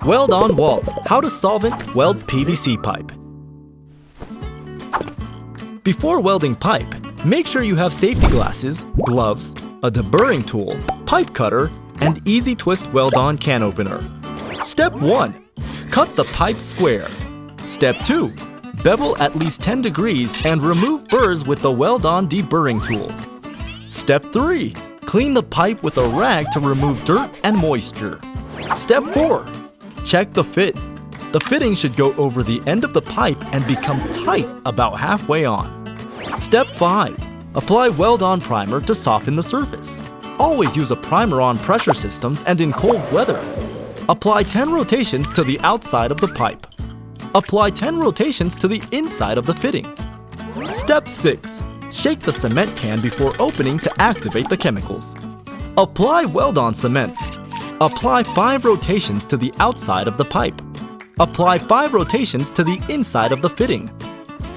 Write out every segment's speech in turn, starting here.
Weld-on walls, how to solvent weld PVC pipe. Before welding pipe, make sure you have safety glasses, gloves, a deburring tool, pipe cutter, and easy twist Weld-on can opener. Step 1. Cut the pipe square. Step 2. Bevel at least 10 degrees and remove burrs with the Weld-on deburring tool. Step 3. Clean the pipe with a rag to remove dirt and moisture. Step 4. Check the fit. The fitting should go over the end of the pipe and become tight about halfway on. Step 5. Apply Weld-on primer to soften the surface. Always use a primer on pressure systems and in cold weather. Apply 10 rotations to the outside of the pipe. Apply 10 rotations to the inside of the fitting. Step 6. Shake the cement can before opening to activate the chemicals. Apply Weld-on cement. Apply 5 rotations to the outside of the pipe. Apply 5 rotations to the inside of the fitting.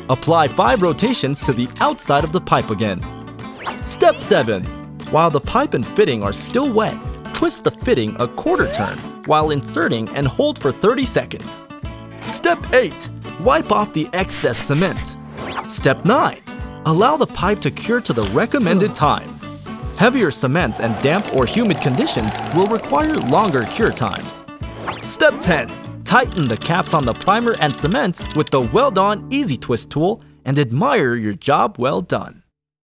Apply 5 rotations to the outside of the pipe again. Step 7. While the pipe and fitting are still wet, twist the fitting a quarter turn while inserting and hold for 30 seconds. Step 8. Wipe off the excess cement. Step 9. Allow the pipe to cure to the recommended time. Heavier cements and damp or humid conditions will require longer cure times. Step 10. Tighten the caps on the primer and cement with the Weld-on Easy Twist tool and admire your job well done.